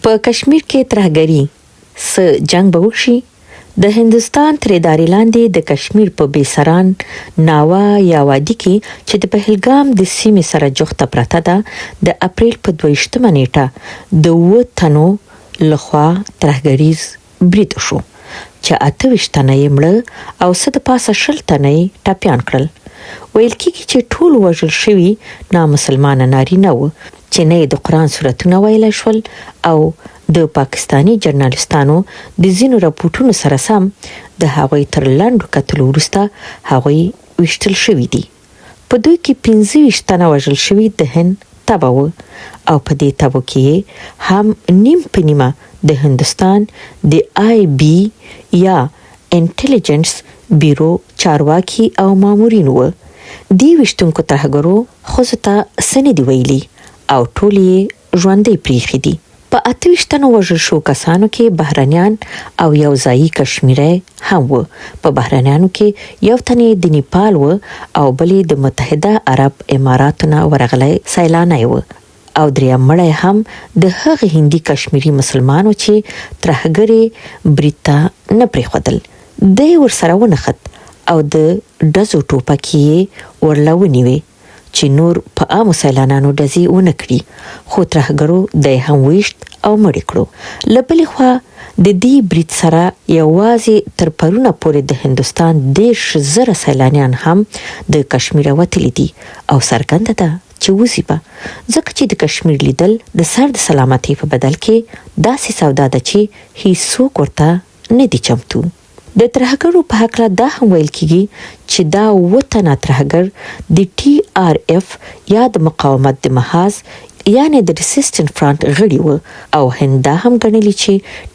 په کشمیر کې ترهګري س جنگ به وشي. د هندستان تریداري لاندې د کشمیر په بیسران ناوا یا وادي کې چې د پهلګام د سیمې سره جوخته پرته ده د اپريل په 22 نیټه د 2 تنو لخوا ترهګریز برید شو چې 28 تنه یې مړه او څه د پاسه 20 تنه یې ټپیان کړل. ویل کېږي چې ټول وژل شوي نامسلمانه نارینه وو چې نه د قرآن سورتونه ویلی شول او د پاکستاني جرنالستانو د ځینو راپورټونو سره سم د هغوی تر لنډو کتلو وروسته هغوی ویشتل شوي دي. په دوی کې 25 تنه وژل شوي د هند تبه وو او په دې تبو کې هم نیم په نیمه د هندستان د آی بی یا انټيليجنس بیرو چارواکي او مامورین وو. دی وشتونکو ترهګرو خو ته سن دی ویلي او ټول یې ژوندۍ پریخي دي. په 28 تنو وژل شو کسانو کې بهرنیان او یو ځایي کشمیری هم وو. په بهرنیانو کې یو تن د نیپال وو او بلې د متحده عرب اماراتونو ورغلی سیلانی وو او دریم مړی هم د هغه هندي کشمیری مسلمانو چې ترهګري بریتا نه پریخدل. دی ورسره ونخت او د ډزو ټوپکې ورلونی وي چې نور په عامو سیلانانو ډزي ونه کړي خو ترهګرو د هم ویشت او مړ کړو. لبلې خوا د دې برید سره یوازې تر پرونه پورې د هندستان 10,000 سیلانیان هم د کشمیر وتلی دي او څرګنده ده چې وځي به ځکه چې د کشمیر لیدل د سر د سلامتۍ په بدل کې داسې سودا ده چې هیڅوک ورته نه دي چمتو. د ترهګرو په هکله دا هم ویل کېږي چې دا 2 تنه ترهګر د ټي آر اف یا د مقاومت د محاذ یانې د ریسیسټنټ فرانت غړي وو او هند دا هم ګڼلي چې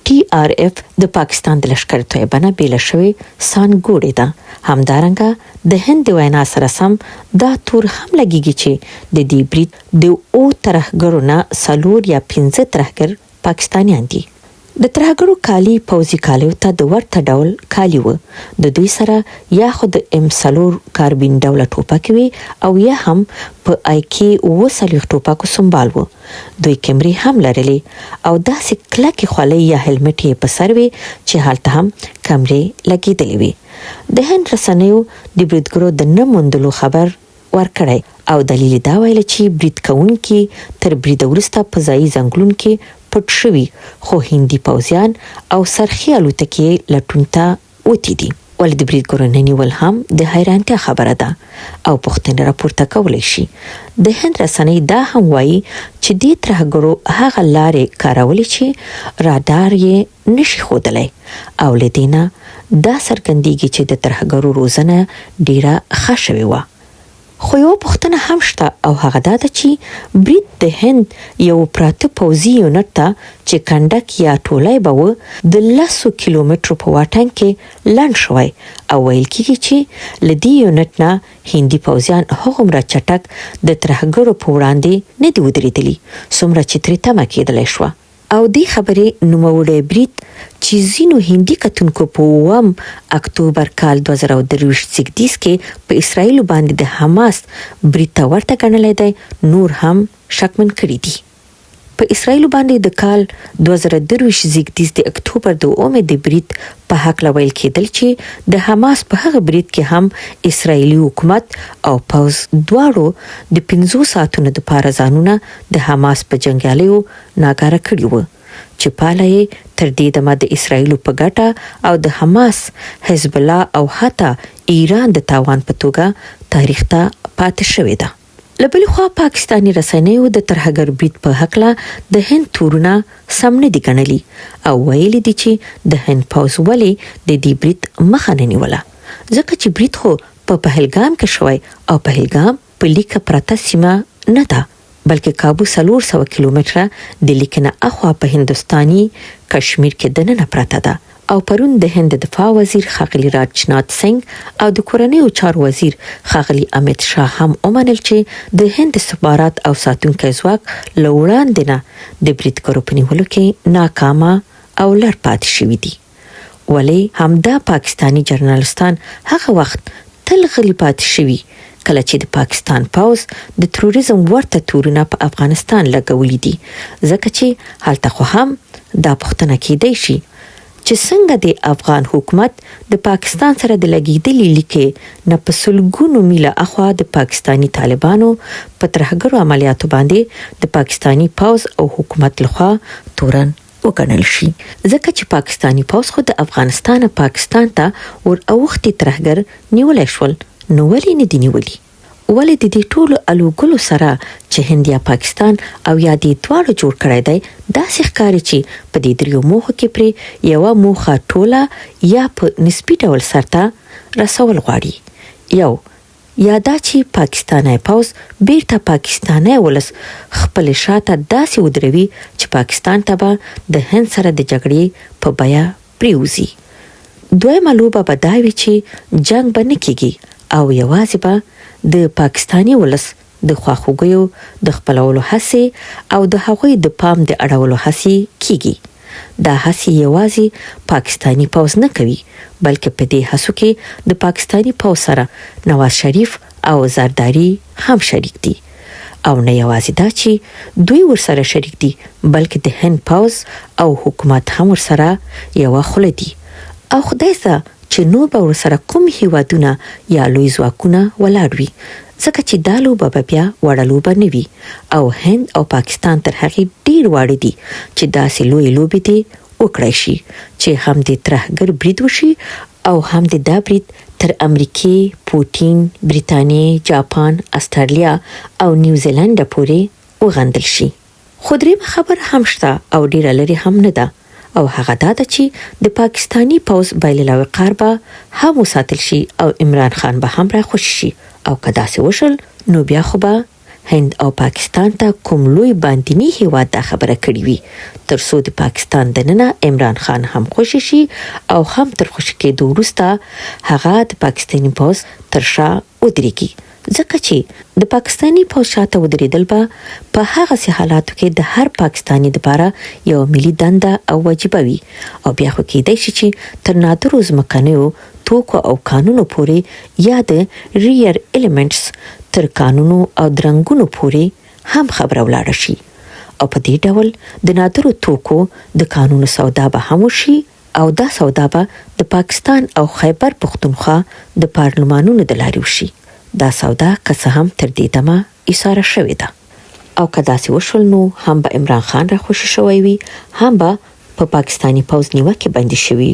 ټي آر اف د پاکستان د لشکر طیبه بیل شوی سانګوړې ده. همدارنګه د هند د وینا سره سم دا تور هم لګیږي چې د دې برید د او ترهګرو نه 4 یا 15 ترهګر پاکستانیان دي. د ترهګرو کالی پوځي کالیو ته د ورته ډول کالی وو. د دوی سره یا خو د M4 کاربین ډوله ټوپک وي او یا هم په آی کې 2 ټوپکو سمبال وو. دوی کیمرې هم لرلې او داسې کلکې خولۍ یا هلمټ یې په سر وي چې هلته هم کیمرې لګېدلې وي. د هند رسنیو د بریدګرو د نه موندلو خبر ورکړی او دلیل دا ویل چې برید کوونکي تر برید وروسته په ځایي ځنګلونو کې پټ شوي خو هندي پوځیان او سرخي الوتکې لټون ته وتې دي. ولې د بریدګرو نه نیول هم د حیرانتیا خبره ده او پوښتنې راپورته کولی شي. د هند رسنۍ دا هم وایي چې دې ترهګرو هغه لارې کارولې چې رادار یې نشي ښودلی او له دې نه دا څرګندېږي چې د ترهګرو روزنه ډیره ښه شوې وه. خو یو پوښتنه هم شته او هغه دا ده چې برید د هند یو پراته پوځي یونټ ته چې کنډک یا ټولی به و د 10 کیلومترو په واټن کې لنډ شوی او ویل کېږي چې له دې یونټ نه هندي پوځیان هغومره چټک د ترهګرو په وړاندې نه دي ودرېدلي څومره چې ترې تمه کېدلی شوه. او دې خبرې نوموړی برید چې ځینو هندي کتونکو په 9 اکتوبر کال 2023 کې په اسرائیل باندې د حماس برید ته ورته ګڼلی دی نور هم شکمن کړي دي. په اسرائیل باندې د کال 2023 د اکتوبر د 9 د برید په هکله ویل کېدل چې د حماس په هغه برید کې هم اسرائیلي حکومت او پوځ دواړو د 15 ساعتونو لپاره ځانونه د حماس په جنګیالیو ناکاره کړي وو چې پاله یې تر دې دمه د اسرائیل په ګټه او د حماس، حزب الله او حتی ایران د تاوان په توګه تاریخ ته پاتې شوې ده. لبل خو پاکستانی رسنیو د ترهګر برید په هکله د هند تورونه سم نه دي ګڼلي او ویلي دي چې د هند پوځ ولې د دې برید مخه نه نیوله ځکه چې برید خو په پهلګام کې شوی او پهلګام په لیکه پرته سیمه نه ده بلکې کابو 400 کیلومتره د لیکنه اخوا په هندستاني کشمیر کې دننه پرته ده. او پرون د هند دفاع وزیر خاغلی راجنات سنگ او د کورنیو چارو وزیر خاغلی امیت شاه هم ومنل چې د هند استخبارات او ساتونکي ځواک له وړاندې نه د بریدګرو په نیولو کې ناکامه او لړ پاتې شوي دي. ولې همدا پاکستانی جرنالستان هغه وخت تل غلی پاتې شوي کله چې د پاکستان پوز د تروریزم ورته تورونه په افغانستان لګولې دي، ځکه چې هلته خو هم دا پوښتنه کېدای شي چې څنګه د افغان حکومت د پاکستان سره د لګیدلې لیکې نه په سلګونو میله اخوا د پاکستانی طالبانو په ترهګرو عملیاتو باندې د پاکستانی پوز او حکومت لخوا تورن وګڼل شي، ځکه چې پاکستانی پوز خو د افغانستان پاکستان ته ور اوختي ترهګر نیولای شول، نو ولې نه دی نیولي؟ ولې د دې ټولو الوګلو سره چې هند یا پاکستان او یا د دواړو جوړ کړی دی، داسې ښکاري چې په دې دریو موخو کې پرې یوه موخه ټوله یا په نسبي ډول سرته رسول غواړي، یو یا دا چې پاکستانی پوز بیرته پاکستانی ولس خپل شاته داسې ودروي چې پاکستان ته به د هند سره د جګړې په بیه پریوزي. دویمه لوبه به دا وي چې جنگ به نه کېږي او یوازې به د پاکستانی ولس د خواخوږیو د خپلولو هڅې او د هغوی د پام د اړولو هڅې کیږي. دا هڅې یوازې پاکستانی پوز نه کوي، بلکې په دې هڅو کې د پاکستانی پوز سره نواز شریف او زرداری هم شریک دي، او نه یوازې دا چې دوی ورسره شریک دي، بلکې د هند پوز او حکومت هم ورسره یوه خوله دي، او خدای سه چې نو به ورسره کوم هیوادونه یا لوی ځواکونه ولاړ وي، ځکه چې دا لوبه به بیا وړه لوبه نه وي، او هند او پاکستان تر هغې ډیر واړه دي چې داسې لوی لوبې دي وکړای شي چې هم د ترهګر برید وشي او هم د دا برید تر امریکې، پوټین، بریتانیې، جاپان، استرالیا او نیوزیلند پورې وغندل شي. خو درېیمه خبره هم شته او ډیره لرې هم نه ده، او هغه دا ده چې د پاکستانی پوز بایلل وقار به هم وساتل شي او عمران خان به هم راخوش شي، او که داسې وشل نو بیا خو به هند او پاکستان ته کوم لوی باندینی هیواد دا خبره کړې وي، تر څو د پاکستان دننه عمران خان هم خوش شي او هم تر خوش کېدو وروسته هغه د پاکستانی پوز تر شا ودرېږي، ځکه چې د پاکستانی پوز شاته ودرېدل به په هغه حالاتو کې د هر پاکستانی لپاره یو ملي دنده او واجبه وي، او بیا خو کېدای شي چې تر نادرو ځمکنیو توکو او قانونو پورې یا د ریئر ایلیمنټس تر قانونو او درنګونو پورې هم خبره ولاړه شي، او په دې ډول د نادرو توکو د قانونو سودا به هم وشي، او دا سودا به د پاکستان او خیبر پختونخوا د پارلمانونو د لارې وشي. دا سودا که څه هم تر دې دمه ایساره شوې ده، او که داسې وشول نو هم به عمران خان را خوشي شوی وي، هم به په پاکستانی پوز نیوکې بندي شوي،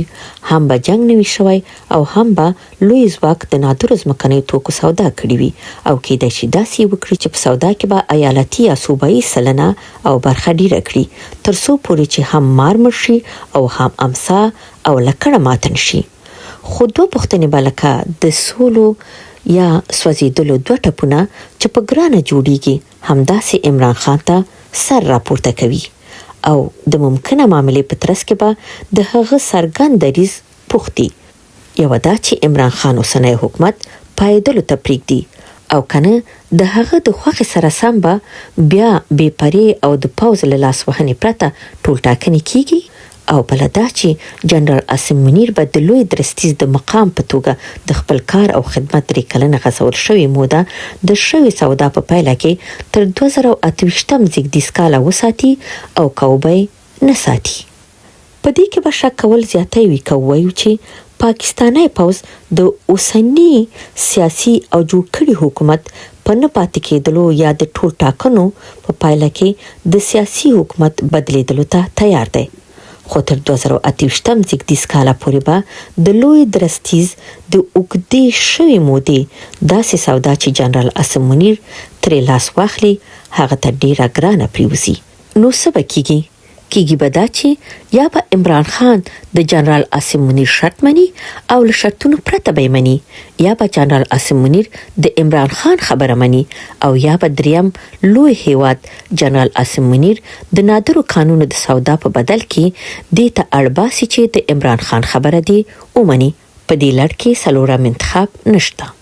هم به جنگ نه وي شوی، او هم به لوی ځواک د نادرو ځمکنیو توکو سودا کړې وي، او کېدای شي داسې وکړي چې په سودا کې به ایالتي یا صوبایي سلنه او برخه ډیره کړي، تر څو پورې چې هم مار مړ شي او هم امسا او لکړه ماته نشي. خو دوه پوښتنې به لکه د سولو یا سوځېدلو دوه ټپونه چې په ګرانه جوړیږي همداسې عمران خان ته سر راپورته کوي، او د ممکنه معاملې په ترڅ کې به د هغه څرګند دریځ پوښتي، یوه دا چې عمران خان اوسنی حکومت پایېدلو ته پرېږدي، او کنه د هغه د خوښې سره سم به بیا بې پرې او د پوز له لاسوهنې پرته ټولټاکنې کیږي، او بله دا چې جنرال عاصم منیر به د لوی درستیز د مقام په توګه د خپل کار او خدمت 3 کلنه غځول شوې موده د شوې سودا په پایله کې تر 2028 زیږدیز کاله وساتي، او کوبه نه ساتي. په دې کې به شک کول زیاتی وي که ووایو چې پاکستانی پوز د اوسني سیاسي او جوړ کړي حکومت په نه پاتې کېدلو یا د ټول ټاکنو په پایله کې د سیاسي حکومت بدلیدلو ته تیار دی، خو تر 2028 زیږدیز کاله پورې به د لوی درستیز د اوږدې شوې مودې داسې سودا چې جنرال عاصم منیر ترې لاس واخلي هغه ته ډیره ګرانه پریوزي. نو څه به کیږي؟ کیږي به دا چې یا به عمران خان د جنرال عاصم منیر شرط مني او له شرطونو پرته به مني، یا به جنرال عاصم منیر د عمران خان خبره مني، او یا به دریم لوی هیواد جنرال عاصم منیر د نادرو قانونو د سودا په بدل کې دې ته اړباسي چې د عمران خان خبره دی ومني. په دې لړ کې څلورم انتخاب نشته.